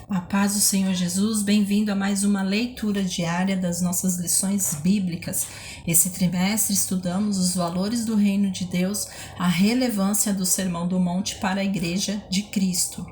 A paz do Senhor Jesus, bem-vindo a mais uma leitura diária das nossas lições bíblicas. Esse trimestre estudamos os valores do reino de Deus, a relevância do Sermão do Monte para a Igreja de Cristo.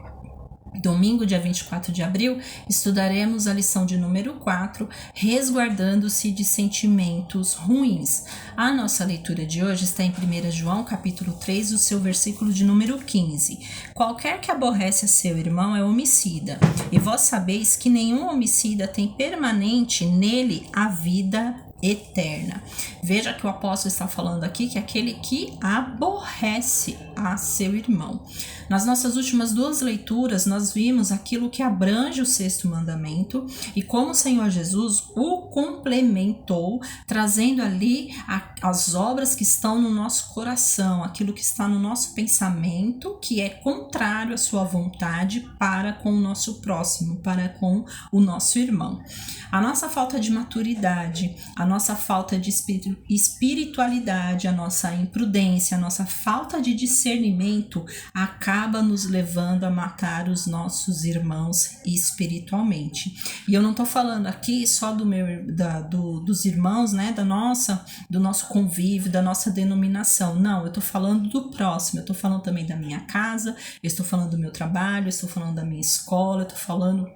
Domingo, dia 24 de abril, estudaremos a lição de número 4, resguardando-se de sentimentos ruins. A nossa leitura de hoje está em 1 João, capítulo 3, o seu versículo de número 15. Qualquer que aborrece a seu irmão é homicida, e vós sabeis que nenhum homicida tem permanente nele a vida eterna. Veja que o apóstolo está falando aqui que é aquele que aborrece a seu irmão. Nas nossas últimas duas leituras, nós vimos aquilo que abrange o sexto mandamento e como o Senhor Jesus o complementou, trazendo ali as obras que estão no nosso coração, aquilo que está no nosso pensamento, que é contrário à sua vontade para com o nosso próximo, para com o nosso irmão. A nossa falta de maturidade, a nossa falta de espiritualidade, a nossa imprudência, a nossa falta de discernimento acaba nos levando a matar os nossos irmãos espiritualmente. E eu não estou falando aqui só dos irmãos, né, do nosso convívio, da nossa denominação. Não, eu estou falando do próximo, eu estou falando também da minha casa, eu estou falando do meu trabalho, eu estou falando da minha escola, eu estou falando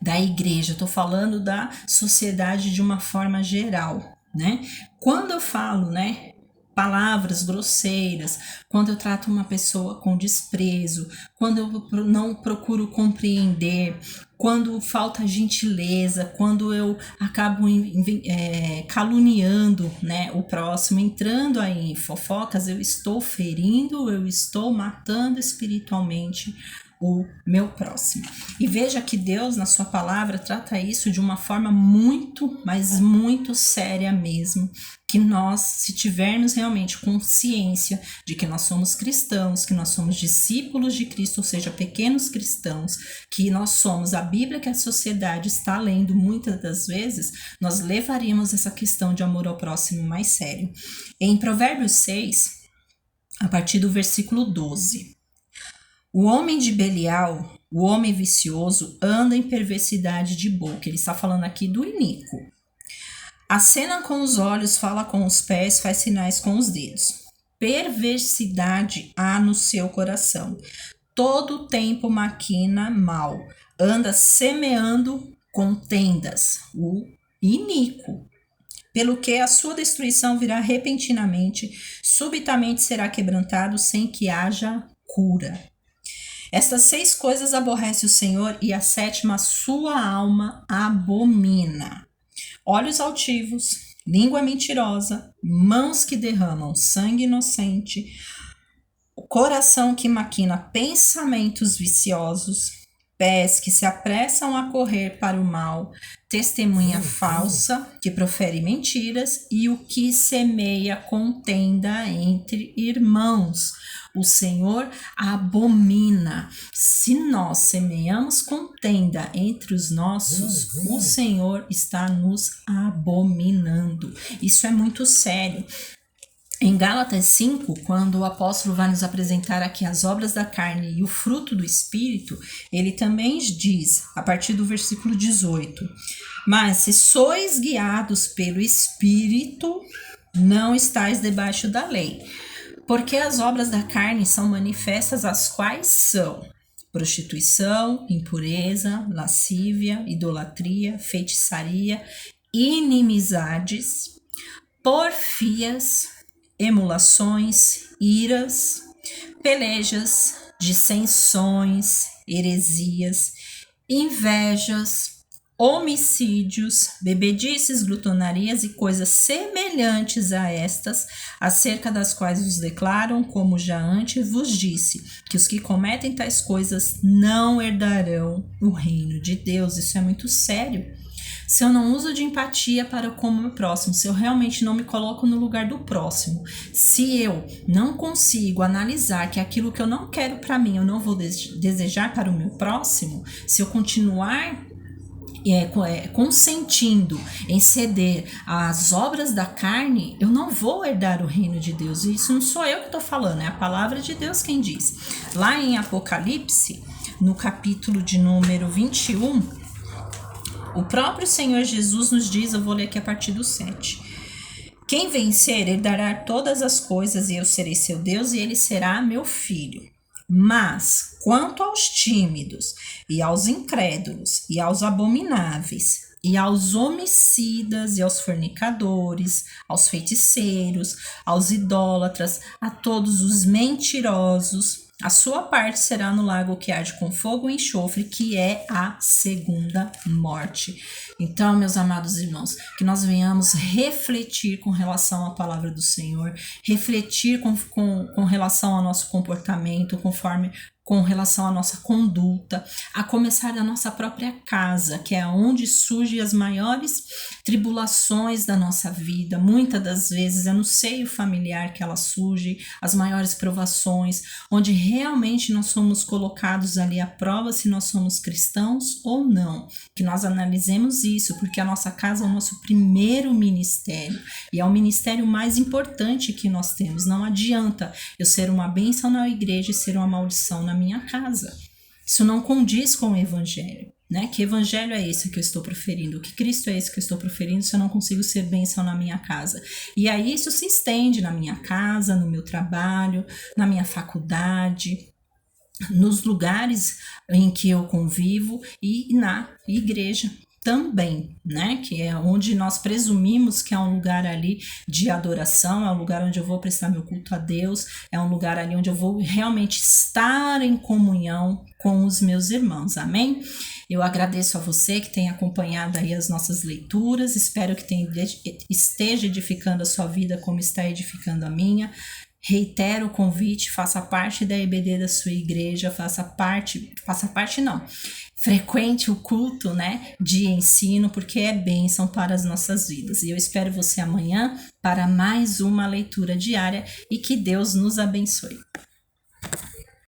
da igreja, eu estou falando da sociedade de uma forma geral, né? Quando eu falo, né, palavras grosseiras, quando eu trato uma pessoa com desprezo, quando eu não procuro compreender, quando falta gentileza, quando eu acabo caluniando, né, o próximo, entrando aí em fofocas, eu estou ferindo, eu estou matando espiritualmente o meu próximo. E veja que Deus, na sua palavra, trata isso de uma forma muito, mas muito séria mesmo, que nós, se tivermos realmente consciência de que nós somos cristãos, que nós somos discípulos de Cristo, ou seja, pequenos cristãos, que nós somos a Bíblia que a sociedade está lendo muitas das vezes, nós levaríamos essa questão de amor ao próximo mais sério. Em Provérbios 6, a partir do versículo 12, o homem de Belial, o homem vicioso, anda em perversidade de boca. Ele está falando aqui do iníquo. Acena com os olhos, fala com os pés, faz sinais com os dedos. Perversidade há no seu coração. Todo tempo maquina mal. Anda semeando contendas. O iníquo. Pelo que a sua destruição virá repentinamente, subitamente será quebrantado sem que haja cura. Estas 6 coisas aborrece o Senhor e a 7ª sua alma abomina. Olhos altivos, língua mentirosa, mãos que derramam sangue inocente, coração que maquina pensamentos viciosos, pés que se apressam a correr para o mal, testemunha falsa que profere mentiras e o que semeia contenda entre irmãos. O Senhor abomina. Se nós semeamos contenda entre os nossos, o Senhor está nos abominando. Isso é muito sério. Em Gálatas 5, quando o apóstolo vai nos apresentar aqui as obras da carne e o fruto do Espírito, ele também diz, a partir do versículo 18, mas se sois guiados pelo Espírito, não estáis debaixo da lei. Porque as obras da carne são manifestas, as quais são prostituição, impureza, lascívia, idolatria, feitiçaria, inimizades, porfias, emulações, iras, pelejas, dissensões, heresias, invejas, homicídios, bebedices, glutonarias e coisas semelhantes a estas, acerca das quais vos declaram, como já antes vos disse, que os que cometem tais coisas não herdarão o reino de Deus. Isso é muito sério. Se eu não uso de empatia para com o meu próximo, se eu realmente não me coloco no lugar do próximo, se eu não consigo analisar que aquilo que eu não quero para mim, eu não vou desejar para o meu próximo, se eu continuar consentindo em ceder às obras da carne, eu não vou herdar o reino de Deus. E isso não sou eu que estou falando, é a palavra de Deus quem diz. Lá em Apocalipse, no capítulo de número 21, o próprio Senhor Jesus nos diz, eu vou ler aqui a partir do 7. Quem vencer, herdará todas as coisas, e eu serei seu Deus, e ele será meu filho. Mas, quanto aos tímidos, e aos incrédulos, e aos abomináveis, e aos homicidas, e aos fornicadores, aos feiticeiros, aos idólatras, a todos os mentirosos, a sua parte será no lago que arde com fogo e enxofre, que é a segunda morte. Então, meus amados irmãos, que nós venhamos refletir com relação à palavra do Senhor, refletir com relação ao nosso comportamento, com relação à nossa conduta, a começar da nossa própria casa, que é onde surgem as maiores tribulações da nossa vida. Muitas das vezes é no seio familiar que ela surge, as maiores provações, onde realmente nós somos colocados ali à prova se nós somos cristãos ou não. Que nós analisemos isso, porque a nossa casa é o nosso primeiro ministério e é o ministério mais importante que nós temos. Não adianta eu ser uma bênção na igreja e ser uma maldição na minha casa. Isso não condiz com o evangelho, né? Que evangelho é esse que eu estou proferindo? Que Cristo é esse que eu estou proferindo se eu não consigo ser bênção na minha casa? E aí isso se estende na minha casa, no meu trabalho, na minha faculdade, nos lugares em que eu convivo e na igreja também, né? Que é onde nós presumimos que é um lugar ali de adoração, é um lugar onde eu vou prestar meu culto a Deus, é um lugar ali onde eu vou realmente estar em comunhão com os meus irmãos, amém? Eu agradeço a você que tem acompanhado aí as nossas leituras, espero que esteja edificando a sua vida como está edificando a minha. Reitero o convite, faça parte da EBD da sua igreja, frequente o culto, né, de ensino, porque é bênção para as nossas vidas. E eu espero você amanhã para mais uma leitura diária e que Deus nos abençoe.